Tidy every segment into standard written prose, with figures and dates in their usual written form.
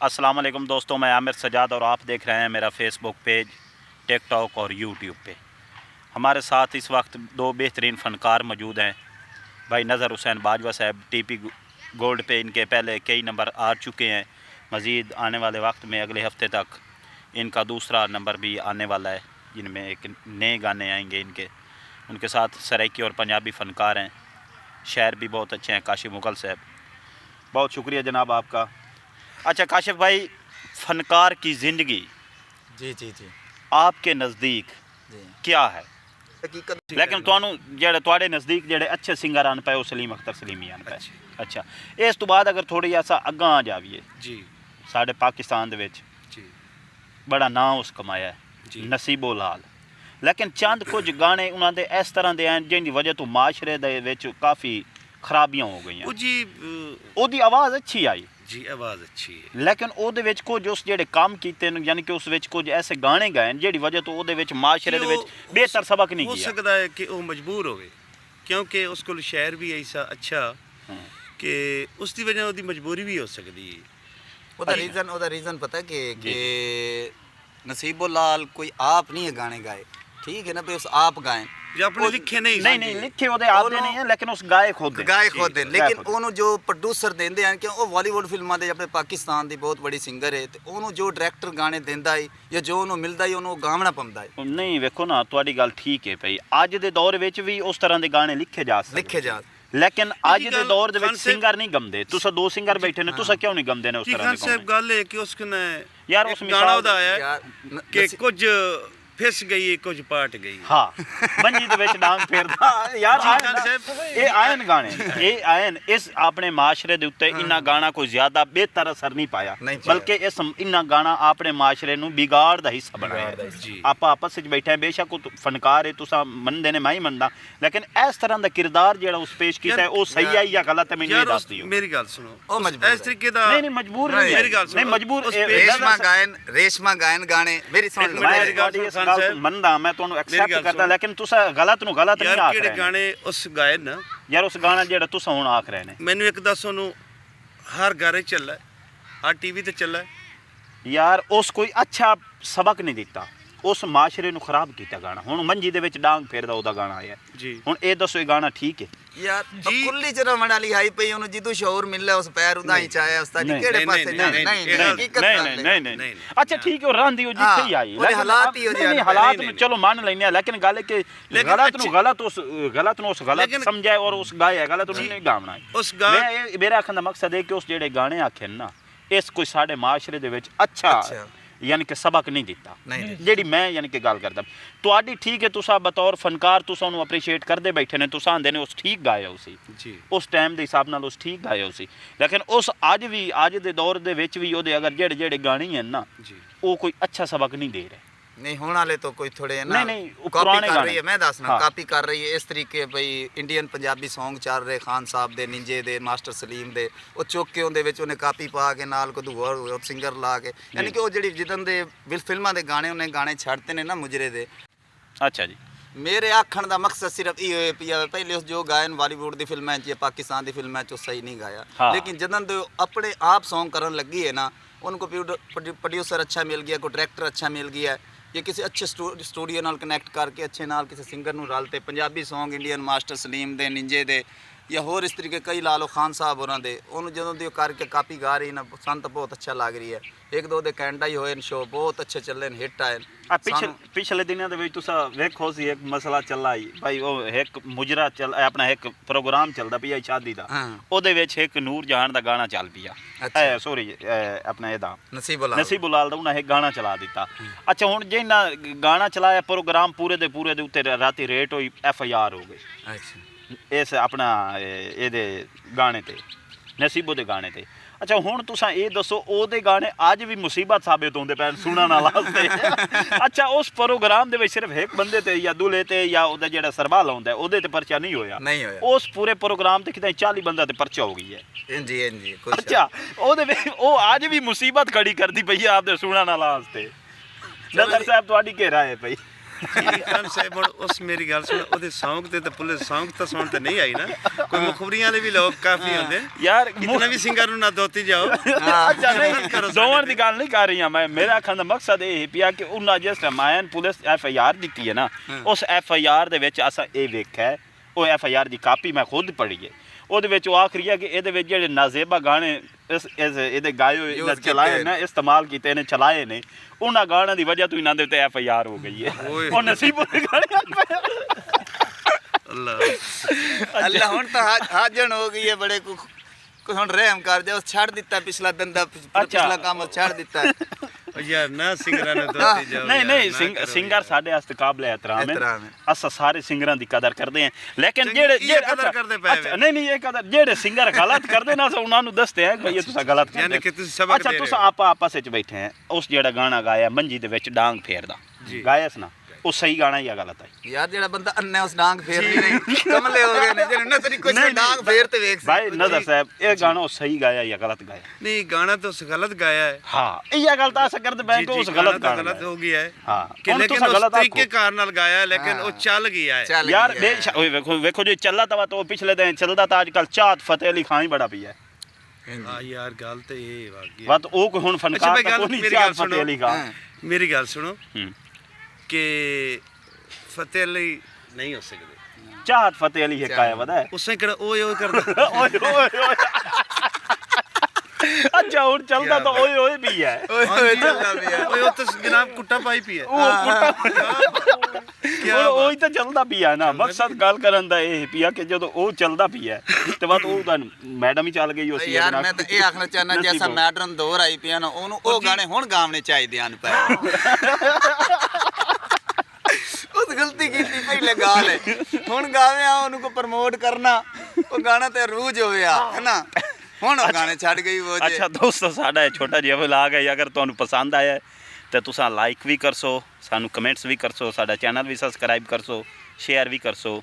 अस्सलाम वालेकुम दोस्तों, मैं आमिर सजाद और आप देख रहे हैं मेरा फेसबुक पेज, टिकटॉक और यूट्यूब पे। हमारे साथ इस वक्त दो बेहतरीन फ़नकार मौजूद हैं। भाई नज़र हुसैन बाजवा साहब टीपी गोल्ड पे इनके पहले कई नंबर आ चुके हैं। मज़ीद आने वाले वक्त में अगले हफ्ते तक इनका दूसरा नंबर भी आने वाला है, जिनमें एक नए गाने आएंगे इनके। उनके साथ सराइकी और पंजाबी फ़नकार हैं, शायर भी बहुत अच्छे हैं, काशिफ मुगल साहब। बहुत शुक्रिया जनाब आपका। अच्छा काशिफ भाई, फ़नकार की ज़िंदगी जी जी जी आपके नज़दीक जी क्या है? हकीकत लेकिन ਤੁਹਾਨੂੰ ਜਿਹੜੇ ਤੁਹਾਡੇ ਨਜ਼ਦੀਕ ਜਿਹੜੇ ਅੱਛੇ ਸਿੰਗਰ ਆਨ ਪਏ ਉਹ ਸਲੀਮ ਅਖਤਰ ਸਲੀਮੀ ਆਨ ਪਏ। ਅੱਛਾ, ਇਸ ਤੋਂ ਬਾਅਦ ਅਗਰ ਥੋੜੀ ਜਿਹਾ ਅੱਗਾ ਆ ਜਾਵੀਏ ਜੀ ਸਾਡੇ ਪਾਕਿਸਤਾਨ ਦੇ ਵਿੱਚ ਜੀ ਬੜਾ ਨਾਂ ਉਸ ਕਮਾਇਆ ਹੈ ਜੀ ਨਸੀਬੋ ਲਾਲ। ਲੇਕਿਨ ਚੰਦ ਕੁਝ ਗਾਣੇ ਉਹਨਾਂ ਦੇ ਇਸ ਤਰ੍ਹਾਂ ਦੇ ਹਨ ਜਿਹਦੀ ਵਜ੍ਹਾ ਤੋਂ ਮਾਸ਼ਰੇ ਦੇ ਵਿੱਚ ਕਾਫੀ ਖਰਾਬੀਆਂ ਹੋ ਗਈਆਂ। जी ਉਹਦੀ ਆਵਾਜ਼ ਅੱਛੀ ਆਈ जी आवाज़ अच्छी है, ਲੇਕਿਨ ਉਹਦੇ ਵਿੱਚ ਕੁਝ ਉਸ ਜਿਹੜੇ ਕੰਮ ਕੀਤੇ ਨੇ, ਯਾਨੀ ਕਿ ਉਸ ਵਿੱਚ ਕੁਝ ਐਸੇ ਗਾਣੇ ਗਾਏ ਨੇ ਜਿਹੜੀ ਵਜ੍ਹਾ ਤੋਂ ਉਹਦੇ ਵਿੱਚ ਮਾਸ਼ਰੇ ਦੇ ਵਿੱਚ ਬਿਹਤਰ ਸਬਕ ਨਹੀਂ हो ਗਿਆ। सकता है कि वो मजबूर होवे क्योंकि उसको शहर भी ऐसा अच्छा कि उसकी वजह ਉਹਦੀ ਮਜਬੂਰੀ ਵੀ ਹੋ ਸਕਦੀ ਹੈ। ਉਹਦਾ ਰੀਜ਼ਨ ਪਤਾ ਕਿ ਨਸੀਬੋ ਲਾਲ ਕੋਈ ਆਪ ਨਹੀਂ ਹੈ ਗਾਣੇ ਗਾਏ, ਠੀਕ ਹੈ ਨਾ, ਵੀ ਉਸ ਆਪ ਗਾਏ ਜਾਂ ਆਪਣੇ ਲਿਖੇ ਨਹੀਂ ਨਹੀਂ ਲਿਖੇ ਉਹਦੇ ਆਪਦੇ ਨਹੀਂ ਹੈ, ਲੇਕਿਨ ਉਸ ਗਾਏ ਖੁਦ ਹੈ। ਗਾਏ ਖੁਦ ਹੈ, ਲੇਕਿਨ ਉਹਨੂੰ ਜੋ ਪ੍ਰੋਡਿਊਸਰ ਦਿੰਦੇ ਹਨ ਕਿ ਉਹ ਬਾਲੀਵੁੱਡ ਫਿਲਮਾਂ ਦੇ ਆਪਣੇ ਪਾਕਿਸਤਾਨ ਦੀ ਬਹੁਤ ਬੜੀ ਸਿੰਗਰ ਹੈ, ਤੇ ਉਹਨੂੰ ਜੋ ਡਾਇਰੈਕਟਰ ਗਾਣੇ ਦਿੰਦਾ ਹੈ ਜਾਂ ਜੋ ਉਹਨੂੰ ਮਿਲਦਾ ਹੈ ਉਹਨੂੰ ਗਾਵਣਾ ਪੈਂਦਾ ਹੈ। ਨਹੀਂ ਵੇਖੋ ਨਾ, ਤੁਹਾਡੀ ਗੱਲ ਠੀਕ ਹੈ ਭਈ, ਅੱਜ ਦੇ ਦੌਰ ਵਿੱਚ ਵੀ ਉਸ ਤਰ੍ਹਾਂ ਦੇ ਗਾਣੇ ਲਿਖੇ ਜਾ ਸਕਦੇ, ਲੇਕਿਨ ਅੱਜ ਦੇ ਦੌਰ ਦੇ ਵਿੱਚ ਸਿੰਗਰ ਨਹੀਂ ਗਮਦੇ। ਤੁਸੀਂ ਦੋ ਸਿੰਗਰ ਬੈਠੇ ਨੇ, ਤੁਸੀਂ ਕਿਉਂ ਨਹੀਂ ਗਮਦੇ ਨੇ ਉਸ ਤਰ੍ਹਾਂ ਖਾਨ ਦੇ ਸਾਹਿਬ ਗਾਣੇ? ਗੱਲ ਹੈ ਕਿ ਉਸ ਨੇ ਯਾਰ ਉਸ ਗਾਣਾ ਮਿਸਾਲ ਉਹਦਾ ਆਇਆ ਕਿ ਕੁਝ ਫਿਸ ਗਈ ਕੁਝ ਪਾਟ ਗਈ। ਹਾਂ, ਮੰਜੀ ਦੇ ਵਿੱਚ ਡਾਂਗ ਫੇਰਦਾ ਯਾਰ ਇਹ ਆਇਨ ਗਾਣੇ, ਇਹ ਆਇਨ ਇਸ ਆਪਣੇ ਮਾਸ਼ਰੇ ਦੇ ਉੱਤੇ ਇੰਨਾ ਗਾਣਾ ਕੋਈ ਜ਼ਿਆਦਾ ਬਿਹਤਰ ਅਸਰ ਨਹੀਂ ਪਾਇਆ, ਬਲਕਿ ਇਸ ਇੰਨਾ ਗਾਣਾ ਆਪਣੇ ਮਾਸ਼ਰੇ ਨੂੰ ਵਿਗਾੜ ਦਾ ਹਿੱਸਾ ਬਣਾਇਆ। ਆਪਾਂ ਆਪਸ ਵਿੱਚ ਬੈਠੇ ਬੇਸ਼ੱਕ ਉਹ ਫਨਕਾਰ ਹੈ, ਤੁਸੀਂ ਮੰਨਦੇ ਨੇ, ਮੈਂ ਹੀ ਮੰਨਦਾ, ਲੇਕਿਨ ਇਸ ਤਰ੍ਹਾਂ ਦਾ ਕਿਰਦਾਰ ਜਿਹੜਾ ਉਸ ਪੇਸ਼ ਕੀਤਾ ਹੈ ਉਹ ਸਹੀ ਹੈ ਜਾਂ ਗਲਤ ਹੈ ਮੈਨੂੰ ਇਹ ਦੱਸ ਦਿਓ। ਮੇਰੀ ਗੱਲ ਸੁਣੋ, ਇਸ ਤਰੀਕੇ ਦਾ ਨਹੀਂ ਮਜਬੂਰ ਨਹੀਂ, ਮੇਰੀ ਗੱਲ ਸੁਣੋ, ਨਹੀਂ ਮਜਬੂਰ ਰੇਸ਼ਮਾ ਗਾਇਨ ਗਾਣੇ ਮੇਰੀ ਸੁਣ ਮੰਨਦਾ, ਮੈਂ ਤੁਹਾਨੂੰ ਐਕਸੈਪਟ ਕਰਦਾ, ਲੇਕਿਨ ਤੁਸੀਂ ਗਲਤ ਨੂੰ ਗਲਤ ਨਹੀਂ ਆਖ ਰਹੇ। ਕਿਹੜੇ ਗਾਣੇ ਉਸ ਗਾਏ ਨਾ ਯਾਰ, ਉਸ ਗਾਣਾ ਜਿਹੜਾ ਤੁਸੀਂ ਹੁਣ ਆਖ ਰਹੇ ਨੇ, ਮੈਨੂੰ ਇੱਕ ਦੱਸ, ਉਹਨੂੰ ਹਰ ਘਰੇ ਚੱਲਾ, ਹਰ ਟੀਵੀ ਤੇ ਚੱਲਾ ਯਾਰ, ਉਸ ਕੋਈ ਅੱਛਾ ਸਬਕ ਨਹੀਂ ਦਿੱਤਾ, ਉਸ ਮਾਸ਼ਰੇ ਨੂੰ ਖਰਾਬ ਕੀਤਾ ਗਾਣਾ। ਹੁਣ ਮੰਜੀ ਦੇ ਵਿੱਚ ਡਾਂਗ ਫੇਰਦਾ ਉਹਦਾ ਗਾਣਾ ਆਇਆ ਜੀ, ਹੁਣ ਇਹ ਦੱਸੋ ਇਹ ਗਾਣਾ ਠੀਕ ਹੈ? ਯਾਰ ਕੁੱਲੀ ਚ ਰਮਣ ਵਾਲੀ ਹਾਈ ਪਈ, ਉਹਨੂੰ ਜਿੱਦੋਂ ਸ਼ੌਰ ਮਿਲਿਆ ਉਸ ਪੈਰ ਉਦਾਂ ਹੀ ਚਾਹਿਆ ਉਸਤਾਦ ਜੀ ਕਿਹੜੇ ਪਾਸੇ ਜਾਣਾ। ਨਹੀਂ ਅੱਛਾ ਠੀਕ ਹੈ, ਉਹ ਰਾਂਦੀ ਉਹ ਜਿੱਥੇ ਹੀ ਆਈ, ਉਹਦੇ ਹਾਲਾਤ ਹੀ ਹੋ ਨਹੀਂ ਹਾਲਾਤ ਨੂੰ ਚਲੋ ਮੰਨ ਲੈਂਦੇ ਆ, ਲੇਕਿਨ ਗੱਲ ਕਿ ਗਲਤ ਨੂੰ ਗਲਤ ਸਮਝਾਏ ਔਰ ਉਸ ਗਾਇਆ ਗਲਤ ਨੂੰ ਨਹੀਂ ਗਾਉਣਾ। ਮੈਂ ਮੇਰਾ ਆਖਣ ਦਾ ਮਕਸਦ ਹੈ ਕਿ ਉਸ ਜਿਹੜੇ ਗਾਣੇ ਆਖੇ ਨਾ, ਇਸ ਕੋਈ ਸਾਡੇ ਮਾਸ਼ਰੇ ਦੇ ਵਿੱਚ ਅੱਛਾ ਯਾਨੀ ਕਿ ਸਬਕ ਨਹੀਂ ਦਿੱਤਾ, ਜਿਹੜੀ ਮੈਂ ਯਾਨੀ ਕਿ ਗੱਲ ਕਰਦਾ। ਤੁਹਾਡੀ ਠੀਕ ਹੈ, ਤੁਸੀਂ ਬਤੌਰ ਫਨਕਾਰ ਤੁਸੀਂ ਉਹਨੂੰ ਅਪਰੀਸ਼ੀਏਟ ਕਰਦੇ ਬੈਠੇ ਨੇ, ਤੁਸੀਂ ਆਂਦੇ ਨੇ ਉਸ ਠੀਕ ਗਾਇਆ ਹੋ ਸੀ ਜੀ, ਉਸ ਟਾਈਮ ਦੇ ਹਿਸਾਬ ਨਾਲ ਉਸ ਠੀਕ ਗਾਇਆ ਹੋ ਸੀ, ਲੇਕਿਨ ਉਸ ਅੱਜ ਦੇ ਦੌਰ ਦੇ ਵਿੱਚ ਵੀ ਉਹਦੇ ਅਗਰ ਜਿਹੜੇ ਗਾਣੇ ਹਨ ਨਾ, ਉਹ ਕੋਈ ਅੱਛਾ ਸਬਕ ਨਹੀਂ ਦੇ ਰਹੇ। नहीं होने वाले तो कोई थोड़े है ना नहीं कॉपी कर रही है, मैं दसना कॉपी कर रही है इस तरीके भाई इंडियन पंजाबी सॉन्ग चल रहे खान साहब दे, निंजे दे, मास्टर सलीम दे, वो चौके उहदे विच उन्हें कॉपी पा के नाल कोई होर सिंगर ला के, यानी कि वो जिहड़ी जिदन दे फिल्मां दे गाने उन्हें गाने छड्डते ने ना मुजरे दे। अच्छा जी, मेरे आखण का मकसद सिर्फ ये पिया पहले उस जो गायन बॉलीवुड की फिल्में या पाकिस्तान की फिल्में सही नहीं गाया, लेकिन जदन दे अपने आप सॉन्ग करन लगी है ना, उनको प्रोड्यूसर अच्छा मिल गया, कोई डायरेक्टर अच्छा मिल गया, ये किसी अच्छे स्टूडियो नाल कनैक्ट करके अच्छे नाल किसी सिंगर नूं रलते Punjabi song Indian master Saleem दे, निंजे दे या होर इस तरीके कई ला लो खान साहब होरां दे, उन्होंने जदों दी करके कापी गा रही ना, सन तो बहुत अच्छा लग रही है। एक दो दे कैनेडा ही होए शो बहुत अच्छे चले, हिट आए। पिछले दिनों ਦੇ ਵਿੱਚ ਤੁਸੀਂ ਵੇਖੋ ਸੀ ਇੱਕ ਮਸਲਾ ਚੱਲਾ ਹੀ ਭਾਈ, ਉਹ ਇੱਕ ਮੁਜਰਾ ਚੱਲ ਆਪਣਾ ਇੱਕ ਪ੍ਰੋਗਰਾਮ ਚੱਲਦਾ ਪਿਆ ਸ਼ਾਦੀ ਦਾ, ਉਹਦੇ ਵਿੱਚ ਇੱਕ ਨੂਰ ਜਹਾਨ ਦਾ ਗਾਣਾ ਚੱਲ ਪਿਆ, ਸੋਰੀ ਆਪਣਾ ਇਹਦਾ ਨਸੀਬੋ ਲਾਲ ਦਾ ਉਹਨਾਂ ਇੱਕ ਗਾਣਾ ਚਲਾ ਦਿੱਤਾ। ਅੱਛਾ, ਹੁਣ ਜੇ ਨਾ ਗਾਣਾ ਚਲਾਇਆ ਪ੍ਰੋਗਰਾਮ ਪੂਰੇ ਦੇ ਉੱਤੇ ਰਾਤੀ ਰੇਟ ਹੋਈ, FIR ਹੋ ਗਈ ਇਸ ਆਪਣਾ ਇਹਦੇ ਗਾਣੇ ਤੇ, ਨਸੀਬੋ ਦੇ ਗਾਣੇ ਤੇ। ਅੱਛਾ, ਹੁਣ ਤੁਸੀਂ ਇਹ ਦੱਸੋ ਉਹਦੇ ਗਾਣੇ ਅੱਜ ਵੀ ਮੁਸੀਬਤ ਸਾਬਿਤ ਹੁੰਦੇ ਪਏ ਸੁਣਨ ਵਾਸਤੇ। ਅੱਛਾ, ਉਸ ਪ੍ਰੋਗਰਾਮ ਦੇ ਵਿੱਚ ਸਿਰਫ ਇੱਕ ਬੰਦੇ ਤੇ ਜਾਂ ਦੁਲੇ ਤੇ ਜਾਂ ਉਹਦਾ ਜਿਹੜਾ ਸਰਬਾਲ ਹੁੰਦਾ ਉਹਦੇ ਤੇ ਪਰਚਾ ਨਹੀਂ ਹੋਇਆ, ਉਸ ਪੂਰੇ ਪ੍ਰੋਗਰਾਮ ਤੇ ਕਿਤੇ 40 ਬੰਦਾ ਤੇ ਪਰਚਾ ਹੋ ਗਈ ਹੈ। ਅੱਛਾ, ਉਹਦੇ ਵਿੱਚ ਉਹ ਅੱਜ ਵੀ ਮੁਸੀਬਤ ਖੜੀ ਕਰਦੀ ਪਈ ਹੈ ਆਪਦੇ ਸੁਣਨ ਵਾਲਾ ਵਾਸਤੇ। ਨਜ਼ਰ ਸਾਹਿਬ ਤੁਹਾਡੀ ਕੀ ਰਾਏ ਹੈ ਭਾਈ? ਜੀ ਖਾਨ ਸਾਹਿਬ ਹੁਣ ਉਸ ਮੇਰੀ ਗੱਲ ਸੁਣ, ਉਹਦੇ ਸੌਂਗ ਤੇ ਤਾਂ ਪੁਲਿਸ ਸੌਂਗ ਤਾਂ ਸੁਣ ਤੇ ਨਹੀਂ ਆਈ ਨਾ, ਕੋਈ ਮੁਖਬਰੀਆਂ ਵਾਲੇ ਵੀ ਲੋਕ ਕਾਫੀ ਹੁੰਦੇ ਯਾਰ ਕਿਤਨਾ ਵੀ ਸਿੰਗਰ ਨੂੰ ਨਾ ਦੋਤੀ ਜਾਓ। ਅੱਛਾ ਨਹੀਂ ਦੋਵਾਂ ਦੀ ਗੱਲ ਨਹੀਂ ਕਰ ਰਹੀ ਹਾਂ ਮੈਂ, ਮੇਰਾ ਆਖਣ ਦਾ ਮਕਸਦ ਇਹ ਪਿਆ ਕਿ ਉਹਨਾਂ ਜਿਸ ਟਾਈਮ ਆਇਨ ਪੁਲਿਸ FIR ਦਿੱਤੀ ਹੈ ਨਾ, ਉਸ FIR ਦੇ ਵਿੱਚ ਅਸਾਂ ਇਹ ਵੇਖਿਆ, ਉਹ FIR ਦੀ ਕਾਪੀ ਮੈਂ ਖੁਦ ਪੜ੍ਹੀ ਹੈ, ਉਹਦੇ ਵਿੱਚ ਉਹ ਆਖਰੀ ਹੈ ਕਿ ਇਹਦੇ ਵਿੱਚ ਜਿਹੜੇ ਨਾਜ਼ੇਬਾ ਗਾਣੇ ਇਹਦੇ ਗਾਏ ਹੋਏ ਚਲਾਏ ਨੇ, ਇਸਤੇਮਾਲ ਕੀਤੇ ਨੇ, ਚਲਾਏ ਨੇ, ਉਹਨਾਂ ਗਾਣਿਆਂ ਦੀ ਵਜ੍ਹਾ ਤੋਂ ਇਹਨਾਂ ਦੇ ਉੱਤੇ FIR ਹੋ ਗਈ ਹੈ। ਉਹ ਨਸੀਬ ਅੱਲਾ ਹੁਣ ਤਾਂ ਹਾਜਣ ਹੋ ਗਈ ਹੈ, ਬੜੇ ਕੋ ਹੁਣ ਰਹਿਮ ਕਰ ਜਾ, ਛੱਡ ਦਿੱਤਾ ਪਿਛਲਾ ਦੰਦਾ, ਪਿਛਲਾ ਕੰਮ ਛੱਡ ਦਿੱਤਾ। ਯਾਰ ਨਾ ਸਿੰਗਰਾਂ ਨੂੰ ਦੋਤੀ ਜਾਓ। ਨਹੀਂ ਸਿੰਗਰ ਸਾਡੇ ਵਾਸਤੇ ਕਾਬਲ ਇਤਰਾਮ ਹੈ, ਅਸਾਂ ਸਾਰੇ ਸਿੰਗਰਾਂ ਦੀ ਕਦਰ ਕਰਦੇ ਹਾਂ, ਲੇਕਿਨ ਜਿਹੜੇ ਨਹੀਂ ਇਹ ਕਦਰ ਜਿਹੜੇ ਸਿੰਗਰ ਗਲਤ ਕਰਦੇ ਨਾ ਉਹਨਾਂ ਨੂੰ ਦੱਸਦੇ ਆ ਭਈ ਤੁਸੀਂ ਗਲਤ ਕਰਦੇ। ਯਾਨੀ ਕਿ ਤੁਸੀਂ ਸਬਕ ਦੇ ਰਹੇ ਹੋ। ਅੱਛਾ ਤੁਸੀਂ ਆਪਸ ਵਿੱਚ ਬੈਠੇ ਹੈ, ਉਸ ਜਿਹੜਾ ਗਾਣਾ ਗਾਇਆ ਮੰਜੀ ਦੇ ਵਿੱਚ ਡਾਂਗ ਫੇਰਦਾ ਗਾਇਆ ਸੀ ਨਾ, ਉਹ ਸਹੀ ਗਾਣਾ ਜਾਂ ਗਲਤ ਹੈ? ਯਾਰ ਜਿਹੜਾ ਬੰਦਾ ਅੰਨਾ ਉਸ ਡਾਂਗ ਫੇਰ ਨਹੀਂ ਕਮਲੇ ਹੋ ਗਏ ਨੇ ਜਿਹਨੇ ਨਾ ਤੇਰੀ ਕੋਈ ਡਾਂਗ ਫੇਰ ਤੇ ਵੇਖ ਭਾਈ ਨਜ਼ਰ ਸਾਹਿਬ ਇਹ ਗਾਣਾ ਉਹ ਸਹੀ ਗਾਇਆ ਜਾਂ ਗਲਤ ਗਾਇਆ? ਨਹੀਂ ਗਾਣਾ ਤਾਂ ਉਸ ਗਲਤ ਗਾਇਆ ਹੈ। ਹਾਂ ਇਹ ਗੱਲ ਤਾਂ ਸਕਰਦ ਬੈਂਕ ਉਸ ਗਲਤ ਗਾਣਾ ਗਲਤ ਹੋ ਗਿਆ ਹੈ। ਹਾਂ ਕਿ ਲੇਕਿਨ ਉਸ ਤਰੀਕੇ ਕਾਰ ਨਾਲ ਗਾਇਆ ਹੈ, ਲੇਕਿਨ ਉਹ ਚੱਲ ਗਿਆ ਹੈ ਯਾਰ। ਵੇਖੋ ਜੀ ਚੱਲਾ ਤਾਂ ਉਹ ਪਿਛਲੇ ਦਿਨ ਚੱਲਦਾ ਤਾਂ ਅੱਜ ਕੱਲ ਚਾਹਤ ਫਤਿਹ ਅਲੀ ਖਾਨ ਹੀ ਬੜਾ ਪਿਆ ਹੈ। ਹਾਂ ਯਾਰ ਗੱਲ ਤੇ ਇਹ ਵਾਗੀ ਬਸ ਉਹ ਕੋਈ ਹੁਣ ਫਨਕਾਰ ਤਾਂ ਕੋਈ ਨਹੀਂ ਚਾਹਤ ਫਤਿਹ ਅਲੀ ਖਾਨ। ਮੇਰੀ ਗੱਲ ਸੁਣੋ ਕਿ ਫਤਿਹ ਅਲੀ ਨਹੀਂ ਹੋ ਸਕਦੇ, ਚਾਹਤ ਫਤਿਹ ਅਲੀ ਇੱਕ ਆਇਆ ਵਦਾ ਉਸੇ ਕਿਹੜਾ ਓਏ ਓਏ ਕਰਦਾ। ਓਏ ਓਏ ਅੱਛਾ ਹੁਣ ਚੱਲਦਾ ਤਾਂ ਓਏ ਓਏ ਵੀ ਹੈ, ਓਏ ਚੱਲਦਾ ਵੀ ਹੈ, ਓਏ ਉਹ ਤਾਂ ਜਨਾਬ ਕੁੱਟਾ ਪਾਈ ਪਈ ਹੈ, ਉਹ ਕੁੱਟਾ ਉਹੀ ਤਾਂ ਚੱਲਦਾ ਪਿਆ ਨਾ। ਮਕਸਦ ਗੱਲ ਕਰਨ ਦਾ ਇਹ ਪਿਆ ਕਿ ਜਦੋਂ ਉਹ ਚੱਲਦਾ ਪਿਆ ਤੇ ਬਾਅਦ ਉਹ ਤਾਂ ਮੈਡਮ ਹੀ ਚੱਲ ਗਈ ਉਸ ਯਾਰ। ਮੈਂ ਤਾਂ ਇਹ ਆਖਣਾ ਚਾਹਨਾ ਜੈਸਾ ਮੈਡਰਨ ਦੌਰ ਆਈ ਪਿਆ ਨਾ, ਉਹਨੂੰ ਉਹ ਗਾਣੇ ਹੁਣ ਗਾਉਣੇ ਚਾਹੀਦੇ ਹਨ ਪਏ। ਉਸ ਗਲਤੀ ਕੀਤੀ ਪਹਿਲੇ ਗਾਲ ਹੈ, ਹੁਣ ਗਾਵਿਆ ਉਹਨੂੰ ਕੋ ਪ੍ਰਮੋਟ ਕਰਨਾ, ਉਹ ਗਾਣਾ ਤੇ ਰੂਜ ਹੋਇਆ ਹੈ ਨਾ, ਹੁਣ ਉਹ ਗਾਣੇ ਛੱਡ ਗਈ ਉਹ ਜੇ। ਅੱਛਾ ਦੋਸਤੋ ਸਾਡਾ ਛੋਟਾ ਜਿਹਾ ਵਲੌਗ ਹੈ, ਅਗਰ ਤੁਹਾਨੂੰ ਪਸੰਦ ਆਇਆ ਤੇ ਤੁਸੀਂ ਲਾਈਕ ਵੀ ਕਰਸੋ, ਸਾਨੂੰ ਕਮੈਂਟਸ ਵੀ ਕਰਸੋ, ਸਾਡਾ ਚੈਨਲ ਵੀ ਸਬਸਕ੍ਰਾइब करसो, शेयर भी करसो।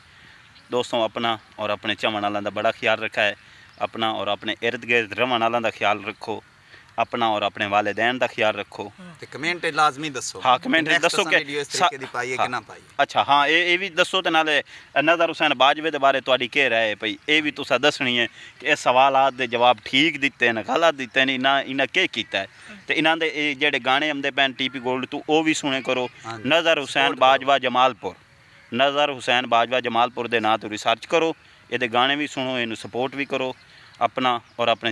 दोस्तों अपना और अपने चाहने वालों का बड़ा ख्याल रखा है, अपना और अपने इर्द गिर्द रहने वालों का ख्याल रखो, अपना और अपने वालिदैन का ख्याल रखो ਤੇ ਕਮੈਂਟ ਲਾਜ਼ਮੀ ਦੱਸੋ। हाँ कमेंट दसो कि ਵੀਡੀਓ ਇਸ ਤਰੀਕੇ ਦੀ ਪਾਈਏ ਕਿ ਨਾ ਪਾਈਏ। अच्छा हाँ ये भी दसो तो नाले नज़र हुसैन बाजवे के बारे तुहाडी क्या राय है भई, ये भी तुसा दसनी है कि ये सवालात दे जवाब ठीक दिते ने गलत दिते ने, इन्हां क्या कीता है ते इन्हां दे जेड़े गाने आंदे पैन TP गोल्ड तू वो भी सुने करो। नज़र हुसैन बाजवा जमालपुर, नज़र हुसैन बाजवा जमालपुर दे नां तो रिसर्च करो, ये गाने भी सुनो, इनू सपोर्ट भी करो अपना और अपने